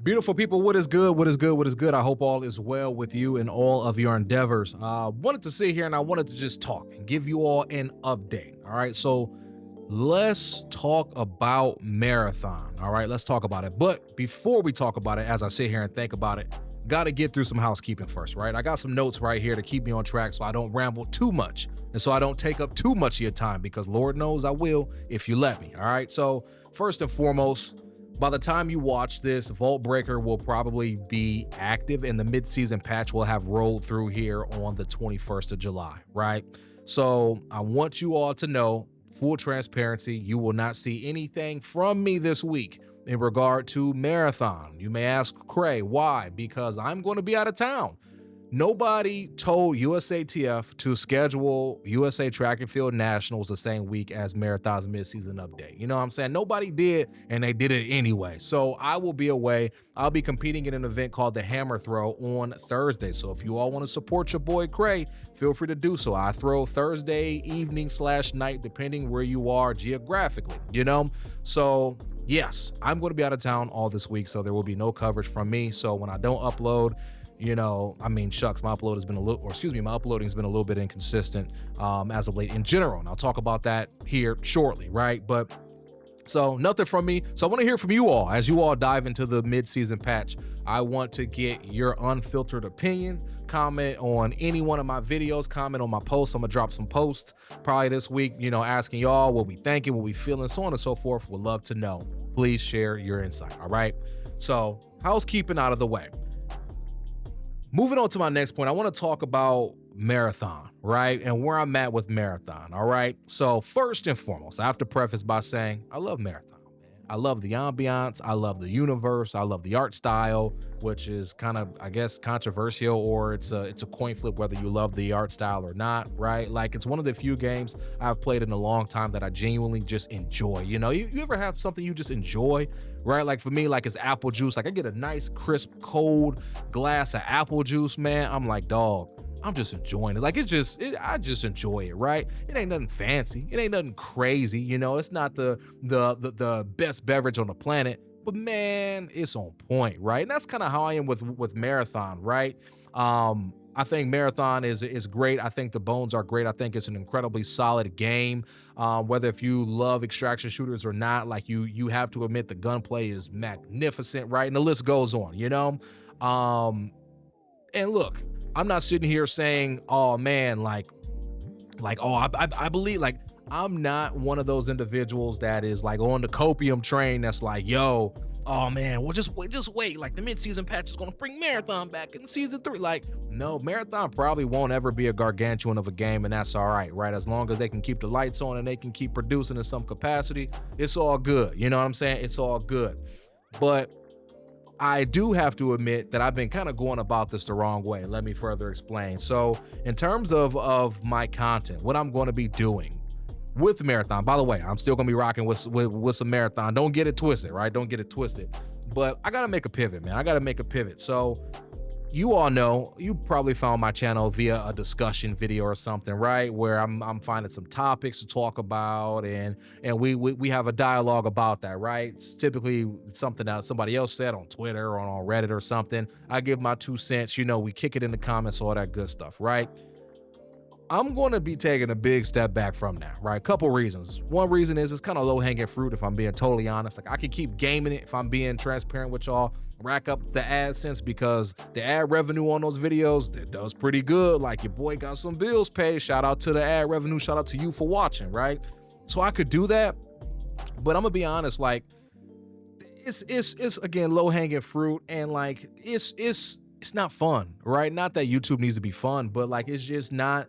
Beautiful people, what is good? What is good? What is good? I hope all is well with you in all of your endeavors. Wanted to sit here and I wanted to just talk and give you all an update. All right, so let's talk about Marathon. All right, let's talk about it. But before we talk about it, as I sit here and think about it, got to get through some housekeeping first, right? I got some notes right here to keep me on track so I don't ramble too much and so I don't take up too much of your time because Lord knows I will if you let me. All right, so first and foremost, by the time you watch this, Vault Breaker will probably be active and the midseason patch will have rolled through here on the 21st of July, right? So I want you all to know, full transparency, you will not see anything from me this week in regard to Marathon. You may ask, Cray, why? Because I'm going to be out of town. Nobody told USATF to schedule USA Track and Field Nationals the same week as Marathon's midseason update. You know what I'm saying? Nobody did, and they did it anyway. So I will be away. I'll be competing in an event called the Hammer Throw on Thursday. So if you all want to support your boy Cray, feel free to do so. I throw Thursday evening/night, depending where you are geographically, you know? So yes, I'm going to be out of town all this week, so there will be no coverage from me. So when I don't upload, you know, I mean, shucks, my uploading has been a little bit inconsistent as of late in general. And I'll talk about that here shortly, right? But so nothing from me. So I want to hear from you all as you all dive into the mid-season patch. I want to get your unfiltered opinion. Comment on any one of my videos, comment on my posts. I'm gonna drop some posts probably this week, you know, asking y'all what we thinking, what we feeling, so on and so forth. Would love to know. Please share your insight, all right? So housekeeping out of the way. Moving on to my next point, I want to talk about Marathon, right? And where I'm at with Marathon, all right? So first and foremost, I have to preface by saying I love Marathon, man. I love the ambiance. I love the universe. I love the art style, which is kind of, I guess, controversial, or it's a coin flip whether you love the art style or not, right? Like, it's one of the few games I've played in a long time that I genuinely just enjoy. You know, you ever have something you just enjoy, right? Like for me, like it's apple juice. Like I get a nice, crisp, cold glass of apple juice, man. I'm like, dog, I'm just enjoying it. Like I just enjoy it, right? It ain't nothing fancy. It ain't nothing crazy. You know, it's not the best beverage on the planet, but man, it's on point, right? And that's kind of how I am with Marathon, right? I think Marathon is great. I think the bones are great. I think it's an incredibly solid game. Whether if you love extraction shooters or not, like you have to admit the gunplay is magnificent, right? And the list goes on, you know? And look, I'm not sitting here saying, oh man, I believe, like, I'm not one of those individuals that is like on the copium train that's like, yo, oh man, well just wait. Like the mid-season patch is gonna bring Marathon back in season 3. Like, no, Marathon probably won't ever be a gargantuan of a game, and that's all right, right? As long as they can keep the lights on and they can keep producing in some capacity, it's all good. You know what I'm saying? It's all good. But I do have to admit that I've been kind of going about this the wrong way. Let me further explain. So in terms of my content, what I'm going to be doing with Marathon, by the way, I'm still going to be rocking with some Marathon. Don't get it twisted, right? Don't get it twisted. But I got to make a pivot, man. I got to make a pivot. So you all know, you probably found my channel via a discussion video or something, right? Where I'm finding some topics to talk about and we have a dialogue about that, right? It's typically something that somebody else said on Twitter or on Reddit or something. I give my 2 cents, you know, we kick it in the comments, all that good stuff, right? I'm going to be taking a big step back from that, right? Couple reasons. One reason is it's kind of low-hanging fruit, if I'm being totally honest. Like, I could keep gaming it if I'm being transparent with y'all, rack up the AdSense, because the ad revenue on those videos, that does pretty good. Like, your boy got some bills paid. Shout out to the ad revenue. Shout out to you for watching, right? So I could do that, but I'm gonna be honest, like, it's again low-hanging fruit, and like it's not fun, right? Not that YouTube needs to be fun, but like it's just not.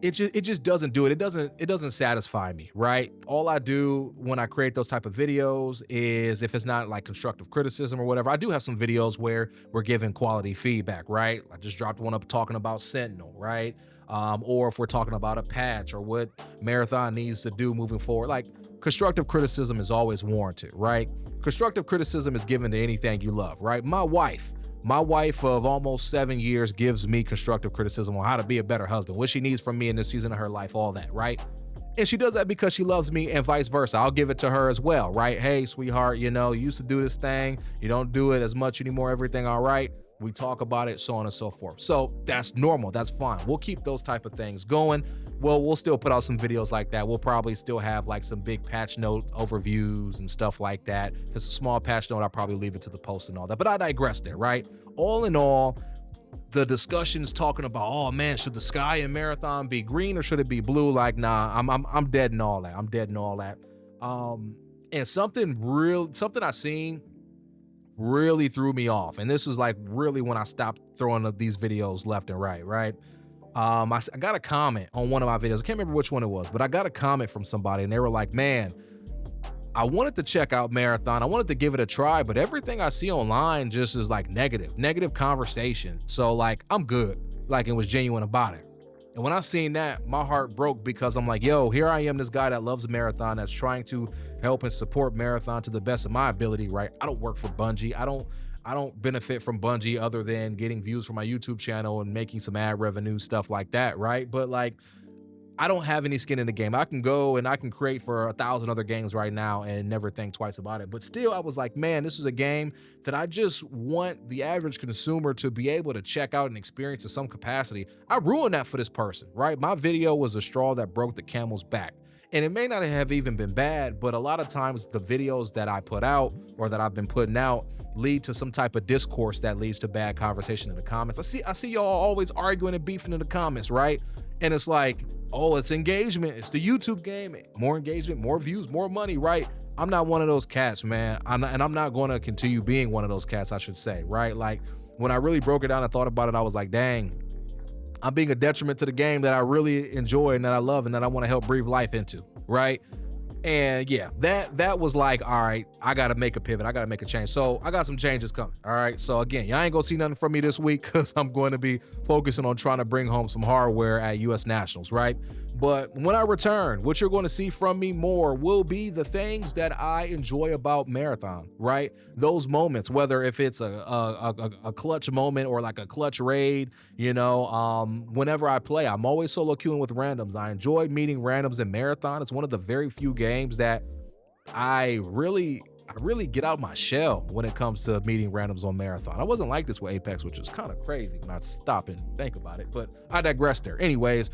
It just doesn't do it. It doesn't satisfy me, right? All I do when I create those type of videos is, if it's not like constructive criticism or whatever, I do have some videos where we're giving quality feedback, right? I just dropped one up talking about Sentinel, right? Or if we're talking about a patch or what Marathon needs to do moving forward, like constructive criticism is always warranted, right? Constructive criticism is given to anything you love, right? My wife of almost 7 years gives me constructive criticism on how to be a better husband, what she needs from me in this season of her life, all that, right? And she does that because she loves me and vice versa. I'll give it to her as well, right? Hey, sweetheart, you know, you used to do this thing. You don't do it as much anymore. Everything all right? We talk about it, so on and so forth. So that's normal. That's fine. We'll keep those type of things going. Well, we'll still put out some videos like that. We'll probably still have like some big patch note overviews and stuff like that. If it's a small patch note, I'll probably leave it to the post and all that. But I digress there, right? All in all, the discussions talking about, oh man, should the sky in Marathon be green or should it be blue? Like, nah, I'm dead in all that. I'm dead in all that. And something I seen really threw me off. And this is like really when I stopped throwing up these videos left and right, right? I got a comment on one of my videos. I can't remember which one it was, but I got a comment from somebody and they were like, man, I wanted to check out Marathon. I wanted to give it a try, but everything I see online just is like negative conversation. So like, I'm good. Like, it was genuine about it. And when I seen that, my heart broke because I'm like, yo, here I am, this guy that loves Marathon, that's trying to help and support Marathon to the best of my ability, right? I don't work for Bungie. I don't benefit from Bungie other than getting views for my YouTube channel and making some ad revenue, stuff like that, right? But like, I don't have any skin in the game. I can go and I can create for 1,000 other games right now and never think twice about it. But still, I was like, man, this is a game that I just want the average consumer to be able to check out and experience in some capacity. I ruined that for this person, right? My video was the straw that broke the camel's back. And it may not have even been bad, but a lot of times the videos that I put out or that I've been putting out lead to some type of discourse that leads to bad conversation in the comments. I see y'all always arguing and beefing in the comments, right? And it's like, oh, it's engagement. It's the YouTube game. More engagement, more views, more money, right? I'm not one of those cats, man. I'm not going to continue being one of those cats, I should say, right? Like, when I really broke it down and thought about it, I was like, dang, I'm being a detriment to the game that I really enjoy and that I love and that I want to help breathe life into, right? And yeah, that was like, all right, I got to make a pivot. I got to make a change. So I got some changes coming. All right. So again, y'all ain't going to see nothing from me this week because I'm going to be focusing on trying to bring home some hardware at US Nationals, right? But when I return, what you're going to see from me more will be the things that I enjoy about Marathon, right? Those moments, whether if it's a clutch moment or like a clutch raid, you know, whenever I play, I'm always solo queuing with randoms. I enjoy meeting randoms in Marathon. It's one of the very few games that I really get out my shell when it comes to meeting randoms on Marathon. I wasn't like this with Apex, which was kind of crazy when I stop and think about it, but I digress there. Anyways,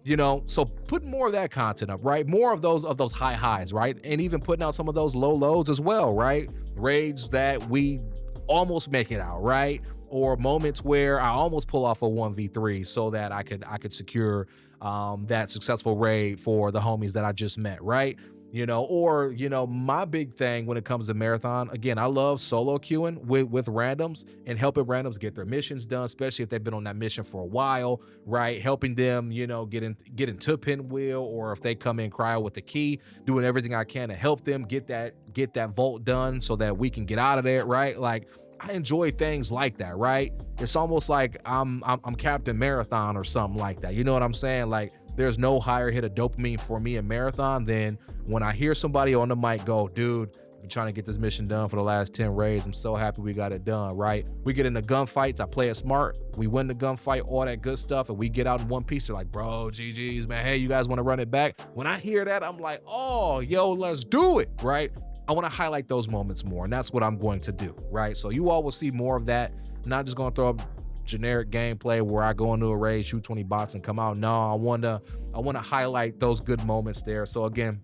you know, so put more of that content up, right? More of those high highs, right? And even putting out some of those low lows as well, right? Raids that we almost make it out, right? Or moments where I almost pull off a 1v3 so that I could secure that successful raid for the homies that I just met, right? You know, or, you know, my big thing when it comes to Marathon, again, I love solo queuing with randoms and helping randoms get their missions done, especially if they've been on that mission for a while, right? Helping them, you know, get into Pinwheel, or if they come in cryo with the key, doing everything I can to help them get that vault done so that we can get out of there, right? Like, I enjoy things like that, right? It's almost like I'm Captain Marathon or something like that. You know what I'm saying? Like, there's no higher hit of dopamine for me in Marathon than when I hear somebody on the mic go, dude, I've been trying to get this mission done for the last 10 raids. I'm so happy we got it done, right? We get into gunfights. I play it smart. We win the gunfight, all that good stuff, and we get out in one piece. They're like, bro, GG's, man. Hey, you guys want to run it back? When I hear that, I'm like, oh, yo, let's do it, right? I want to highlight those moments more, and that's what I'm going to do, right? So you all will see more of that. I'm not just going to throw up generic gameplay where I go into a raid, shoot 20 bots and come out. No, I want to highlight those good moments there. So again,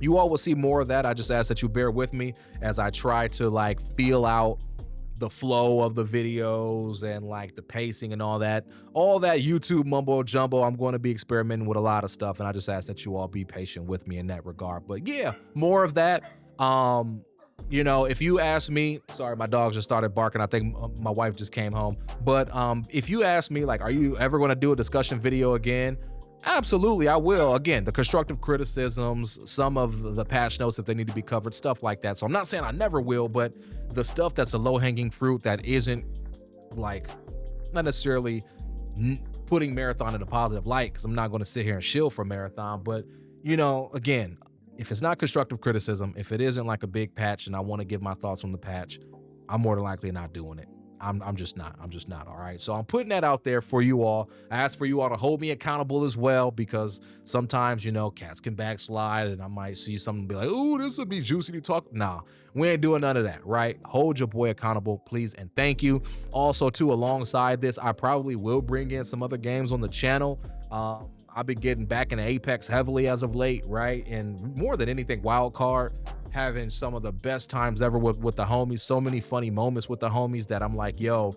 you all will see more of that. I just ask that you bear with me as I try to like feel out the flow of the videos and like the pacing and all that YouTube mumbo jumbo. I'm going to be experimenting with a lot of stuff, and I just ask that you all be patient with me in that regard. But yeah, more of that. You know, if you ask me, sorry, my dogs just started barking. I think my wife just came home. But if you ask me, like, are you ever going to do a discussion video again? Absolutely, I will. Again, the constructive criticisms, some of the patch notes if they need to be covered, stuff like that. So I'm not saying I never will, but the stuff that's a low-hanging fruit that isn't, like, not necessarily putting Marathon in a positive light, because I'm not going to sit here and shill for Marathon. But, you know, again, if it's not constructive criticism, if it isn't like a big patch and I want to give my thoughts on the patch, I'm more than likely not doing it. I'm just not. I'm just not. All right. So I'm putting that out there for you all. I ask for you all to hold me accountable as well, because sometimes, cats can backslide and I might see something and be like, ooh, this would be juicy to talk. Nah, we ain't doing none of that, right? Hold your boy accountable, please, and thank you. Also, too, alongside this, I probably will bring in some other games on the channel. I've been getting back into Apex heavily as of late, right? And more than anything, Wild Card, having some of the best times ever with the homies. So many funny moments with the homies that I'm like, yo,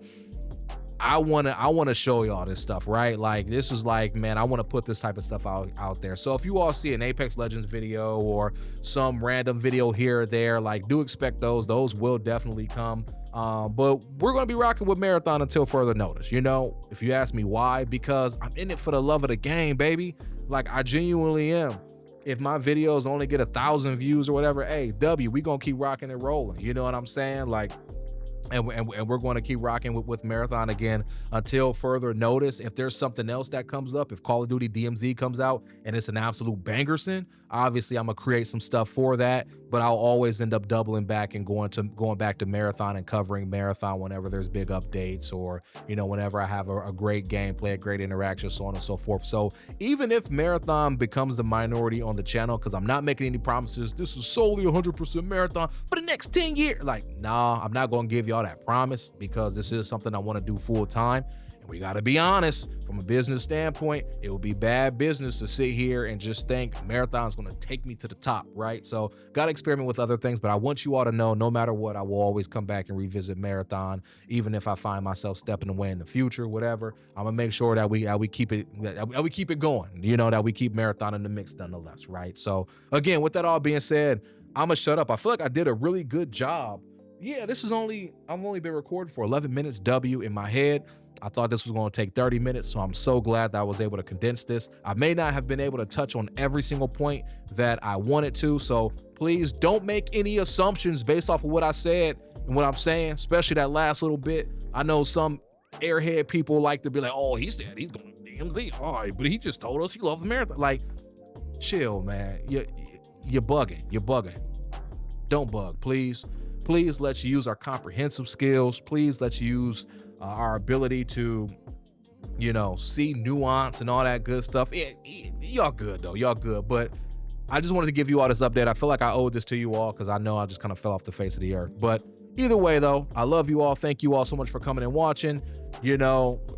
I wanna show y'all this stuff, right? Like, this is like, man, I want to put this type of stuff out there. So if you all see an Apex Legends video or some random video here or there, like, do expect those. Those will definitely come. But we're gonna be rocking with Marathon until further notice. If you ask me why, because I'm in it for the love of the game, baby. Like, I genuinely am. If my videos only get 1,000 views or whatever, hey, we gonna keep rocking and rolling. You know what I'm saying? Like, and we're going to keep rocking with Marathon again until further notice. If there's something else that comes up, if Call of Duty DMZ comes out and it's an absolute bangerson, obviously I'm gonna create some stuff for that, but I'll always end up doubling back and going back to Marathon and covering Marathon whenever there's big updates, or whenever I have a great gameplay, a great interaction, so on and so forth. So even if Marathon becomes the minority on the channel, because I'm not making any promises, this is solely 100% Marathon for the next 10 years. Like, nah, I'm not gonna give y'all that promise, because this is something I want to do full time. And we got to be honest, from a business standpoint, it would be bad business to sit here and just think Marathon's going to take me to the top, right? So got to experiment with other things, but I want you all to know, no matter what, I will always come back and revisit Marathon, even if I find myself stepping away in the future, whatever. I'm gonna make sure that we keep it going, that we keep Marathon in the mix nonetheless, right? So again, with that all being said, I'm gonna shut up. I feel like I did a really good job. Yeah, I've only been recording for 11 minutes in my head. I thought this was going to take 30 minutes, so I'm so glad that I was able to condense this. I may not have been able to touch on every single point that I wanted to, so please don't make any assumptions based off of what I said and what I'm saying, especially that last little bit. I know some airhead people like to be like, oh, he said he's going to DMZ. All right, but he just told us he loves Marathon. Like, chill, man. You're bugging. You're bugging. Don't bug, please. Please, let's use our comprehensive skills. Please, let's use our ability to, see nuance and all that good stuff. Y'all good, though. Y'all good. But I just wanted to give you all this update. I feel like I owed this to you all, because I know I just kind of fell off the face of the earth. But either way, though, I love you all. Thank you all so much for coming and watching.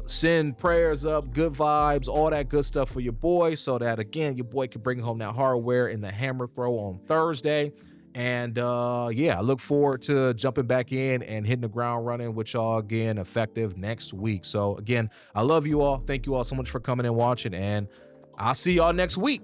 Send prayers up, good vibes, all that good stuff for your boy, so that, again, your boy can bring home that hardware in the hammer throw on Thursday. And I look forward to jumping back in and hitting the ground running with y'all again, effective next week. So again, I love you all. Thank you all so much for coming and watching, and I'll see y'all next week.